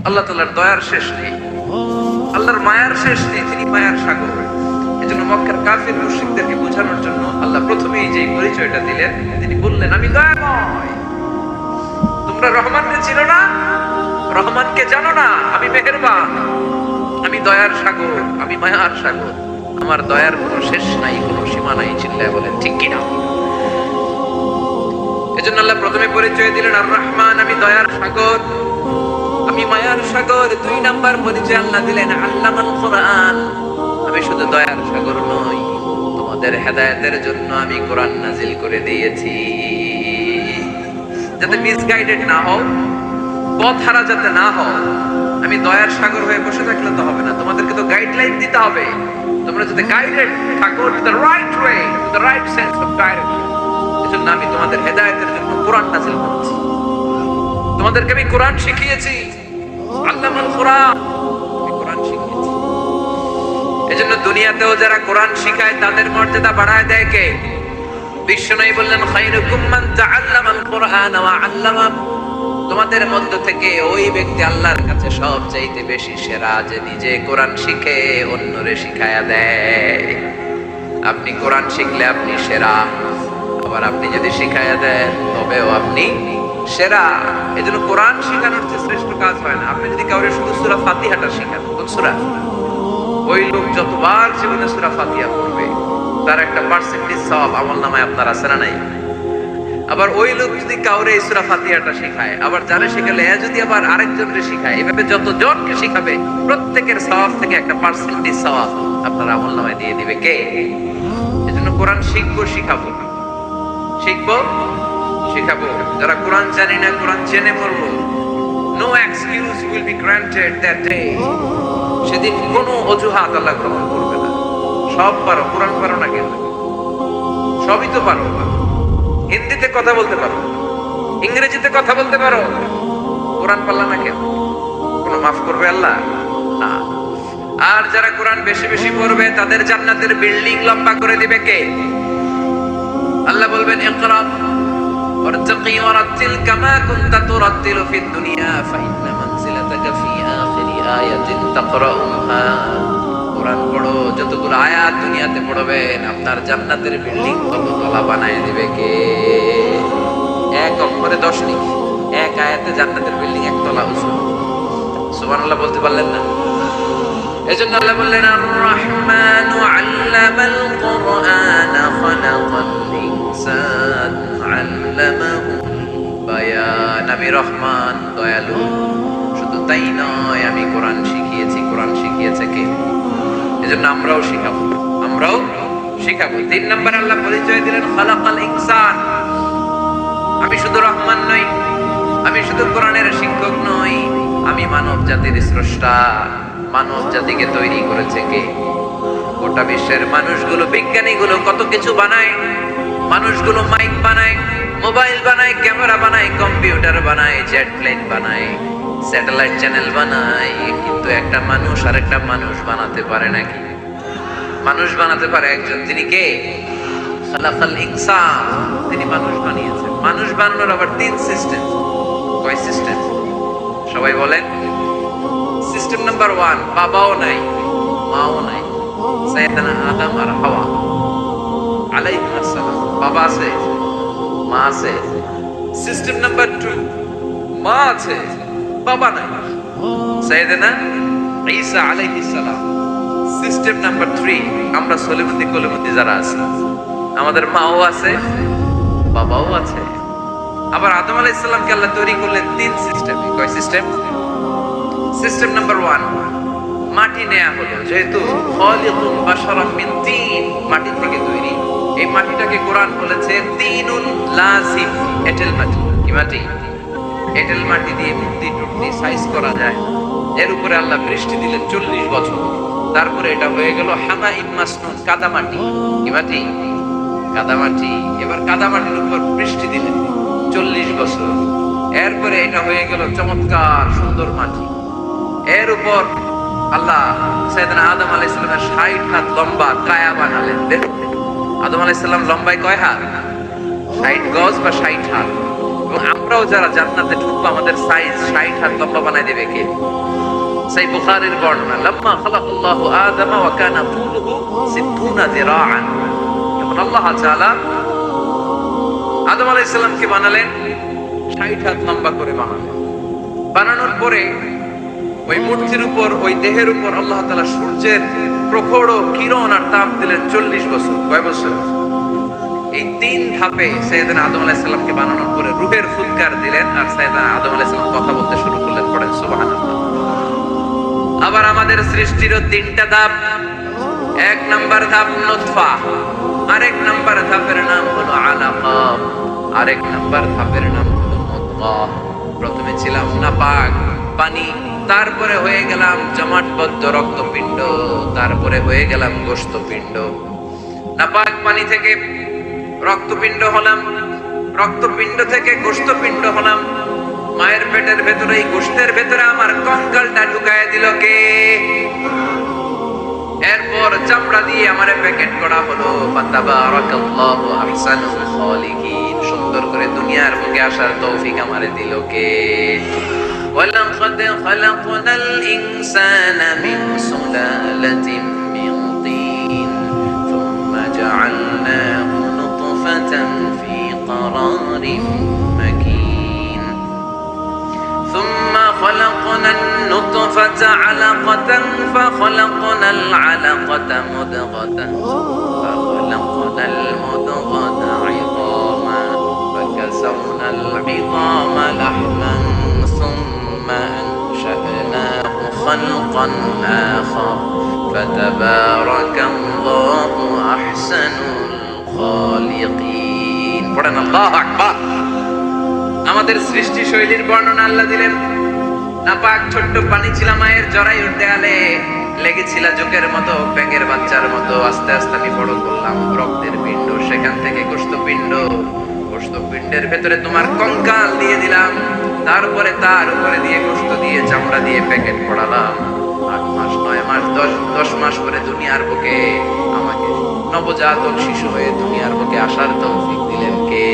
আল্লাহ তাআলার দয়ার শেষ নেই, আল্লাহর মায়ার শেষ নেই, তিনি মায়ার সাগর। এজন্য মক্কার কাফির মুশরিকদেরকে বোঝানোর জন্য আল্লাহ প্রথমেই যে পরিচয়টা দিলেন, তিনি বললেন আমি দয়াময়। তোমরা রহমানকে চিনো না, রহমানকে জানো না, আমি মেহেরবান, আমি দয়ার সাগর, আমি মায়ার সাগর, আমার দয়ার কোনো শেষ নাই, কোনো সীমা নাই। চিল্লায় বলেন ঠিক কিনা? এজন্য আল্লাহ প্রথমে পরিচয় দিলেন আর রহমান, আমি দয়ার সাগর, আমি মায়ার সাগর। 2 নাম্বার পরিচয় আল্লাহ দিলেন আল্লামাল কোরআন, আমি শুধু দয়ার সাগর নই, তোমাদের হেদায়েতের জন্য আমি কোরআন নাজিল করে দিয়েছি, যাতে মিসগাইডেড না হও, পথহারা যাতে না হও। আমি দয়ার সাগর হয়ে বসে থাকলে তো হবে না, তোমাদেরকে তো গাইডলাইন দিতে হবে। তোমরা যাতে গাইডেড থাকো to the right way, to the right sense of direction. এজন্য আমি তোমাদের হেদায়েতের জন্য কোরআন নাজিল করেছি, তোমাদেরকে আমি কোরআন শিখিয়েছি। আল্লামাল কোরআন, আমি কোরআন শিখিয়েছি। এজন্য দুনিয়াতেও যারা কোরআন শিখায় তাদের মর্যাদা বাড়ায় দেয় কে? বিশ্বনবী বললেন খায়রুকুম মান তাআল্লামাল কোরআন ওয়া আল্লামা, তোমাদের মধ্য থেকে ওই ব্যক্তি আল্লাহর কাছে সবচাইতে বেশি সেরা যে নিজে কোরআন শিখে অন্যরে শিখায়া দেয়। আপনি কোরআন শিখলে আপনি সেরা, আবার আপনি যদি শিখায়া দেন তবেও আপনি সেরা। এজন্য কোরআন শেখানোর চেয়ে শ্রেষ্ঠ কাজ হয় না। আপনি যদি কাউরে শুধু সূরা ফাতিহাটা শেখান, কোন সূরা, ওই লোক যতবার জীবনে সূরা ফাতিহা পড়বে তার একটা পার্সেন্টেজ সওয়াব আমলনামায় আপনার আছে না নাই? আবার ওই লোক যদি কাউরে এই সূরা ফাতিহাটা শেখায়, আবার যারা শেখালে যদি আবার আরেকজনকে শেখায়, এভাবে যতজনকে শেখাবে প্রত্যেকের সওয়াব থেকে একটা পার্সেন্টেজ সওয়াব আপনার আমলনামায় দিয়ে দিবে কে? এজন্য কোরআন শিখবো, শিখাবো, শিখবো, শিখাবো। যারা কোরআন জানি না, কোরআন জেনে মরবো, no excuse will be granted that day. সেদিন কোনো অজুহাত আল্লাহ গ্রহণ করবে না। সব পারো, কোরআন পারো না কেন? সবই তো পারো। হিন্দিতে কথা বলতে পারো, ইংরেজিতে কথা বলতে পারো, কোরআন পারলা না কেন? কোনো মাফ করবে আল্লাহ না। আর যারা কোরআন বেশি বেশি পড়বে তাদের জান্নাতের বিল্ডিং লম্বা করে দিবে কে? আল্লাহ বলবেন ইকরা ওয়ারতাকি ওয়ারাতিল কামা কুনতা তুরাতিলু ফিদ দুনিয়া ফাইন্না মানজিলাতাকা ফি আখিরি আয়াতিন তাকরাউহা। কোরআন পড়ো, যতগুলো আয়াত দুনিয়াতে পড়বেন আপনার জান্নাতের বিল্ডিং তততলা বানায় দিবে কে? এক অক্ষরে 10 লিখি, এক আয়াতে জান্নাতের বিল্ডিং একতলা উঁচু। সুবহানাল্লাহ বলতে পারলেন না? এজন্য আল্লাহ বললেন আর রহমানু আল্লামাল কোরআনা খালাকাল ইনসান আল্লামাহুল বায়ান। আমি রহমান, দয়ালু। শুধু তাই নয়, আমি কোরআন শিখিয়েছি। কোরআন শিখিয়েছে কে? এজন্য আমরাও শিখাবো, আমরাও শিখাবো। 3 নম্বর আল্লাহ পরিচয় দিলেন খালাকাল ইনসান, আমি শুধু রহমান নই, আমি শুধু কোরআনের শিক্ষক নই, আমি মানব জাতির স্রষ্টা। মানব জাতিকে তৈরি করেছে কে? গোটা বিশ্বের মানুষগুলো, বিজ্ঞানীগুলো কত কিছু বানায়। মানুষগুলো মাইক বানায়, মোবাইল বানায়, ক্যামেরা বানায়, কম্পিউটার বানায়, জেট প্লেন বানায়, স্যাটেলাইট চ্যানেল বানায়, কিন্তু একটা মানুষ আর একটা মানুষ বানাতে পারে নাকি? মানুষ বানাতে পারে একজন, তিনি কে? খালাকাল ইনসান, তিনি মানুষ বানিয়েছেন। মানুষ বানানোর আবার 3 সিস্টেম। কয় সিস্টেম? সবাই বলেন। সিস্টেম নাম্বার 1, বাবাও নাই, মাও নাই, সাইয়েদানা আদম আর হাওয়া আলাইহিস সালাম। বাবা আছে, মা আছে। সিস্টেম নাম্বার 2, মা আছে, বাবা নাই, সাইয়েদানা ঈসা আলাইহিস সালাম। সিস্টেম নাম্বার 3, আমরা সলিমুদ্দি কলিমুদ্দি যারা আছি, আমাদের মাও আছে, বাবাও আছে। আবার আদম আলাইহিস সালামকে আল্লাহ তৈরি করলেন 3 সিস্টেমে। কয় সিস্টেম? সিস্টেম নাম্বার 1, মাটি নেয়া হলো, যেহেতু খালিকুন বাশারাম মিন তিন, মাটি থেকে তৈরি। এই মাটিটাকে কোরআন বলেছে তিনুন লাযিম, এঁটেল মাটি। কি মাটি? এঁটেল মাটি দিয়ে মূর্তি টুর্তি সাইজ করা যায়। এর উপরে আল্লাহ বৃষ্টি দিলেন 40 বছর, তারপরে এটা হয়ে গেল হামাইম মাসনুন, কাদা মাটি। কি মাটি? কাদা মাটি। এবার কাদা মাটির উপর বৃষ্টি দিলেন 40 বছর, এরপরে এটা হয়ে গেল চমৎকার সুন্দর মাটি। এর উপর আল্লাহ সাইয়েদনা আদম আলাইহিস সালামের 60 হাত লম্বা কায়া বানালেন। আদম আলাইহিস সালাম লম্বায় কয় হাত? 60 গজ বা 60 হাত। এবং আমরাও যারা জান্নাতে ঢুকবো আমাদের সাইজ 60 হাত লম্বা বানাই দেবে কে? সেই বুখারীর বর্ণনা, লাম্মা খালাকাল্লাহু আদামা ওয়া কানা তুলুহু 60 যিরাআন। যখন আল্লাহ তাআলা আদম আলাইহিস সালামকে বানালেন 60 হাত লম্বা করে বানালেন। বানানোর পরে ওই মূর্তির উপর, ওই দেহের উপর আল্লাহ তাআলা সূর্যের প্রখর কিরণ আর তাপ দিলেন 40 বছর। কয় বছর? এই 3 ধাপে সাইয়েদনা আদম আলাইহিস সালামকে বানানোর পরে রূহের ফুৎকার দিলেন আর সাইয়েদনা আদম আলাইহিস সালাম কথা বলতে শুরু করলেন। পড়েন সুবহানাল্লাহ। আবার আমাদের সৃষ্টিরও 3টা ধাপ। 1 নাম্বার ধাপ নুতফা, আরেক নাম্বার ধাপের নাম হলো আলাকা, আরেক নাম্বার ধাপের নাম হলো মুদগা। প্রথমে ছিলাম নাপাক পানি, তারপরে হয়ে গেলাম জমাটবদ্ধ রক্তপিণ্ড, তারপরে হয়ে গেলাম গোশতপিণ্ড। নাপাক পানি থেকে রক্তপিণ্ড হলাম, রক্তপিণ্ড থেকে গোশতপিণ্ড হলাম। মায়ের পেটের ভেতরে, এই গোশতের ভেতরে আমার কঙ্কালটা ঢুকায় দিল কে? এরপর চামড়া দিয়ে আমারে প্যাকেট করা হলো। ফাতাবারাকাল্লাহু আহসানুল খালিকিন। সুন্দর করে দুনিয়ার বুকে আসার তৌফিক আমারে দিল কে? ওয়ালাকাদ খালাকনাল ইনসানা মিন সুলালাতিন মিন তিন সুম্মা জাআলনাহু নুতফাতান ফি قرارٍ مكين ثم خلقنا النطفة علقة فخلقنا العلقة مضغة فخلقنا المضغة عظاما فكسونا العظام لحما ثم أنشأناه خلقا آخر فتبارك الله أحسن الخالقين. পড়েন আল্লাহু আকবার। আমাদের সৃষ্টি শৈলীর বর্ণনা আল্লাহ দিলেন। নাপাক ছোট্ট পানি ছিল মায়ের জরায়ুর দেয়ালে, লেগেছিল জোকের মতো, ব্যাঙের বাচ্চার মতো। আস্তে আস্তে আমি বড় করলাম রক্তের পিণ্ড, সেখান থেকে গোশতপিণ্ড, গোশতপিণ্ডের ভেতরে তোমার কঙ্কাল দিয়ে দিলাম, তারপরে তার উপরে দিয়ে গোশত দিয়ে চামড়া দিয়ে প্যাকেট পড়ালাম। 8 মাস 9 মাস 10 মাস করে দুনিয়ার বুকে আমাকে নবজাতক শিশু হয়ে দুনিয়ার বুকে আসার তৌফিক দিলেন কে?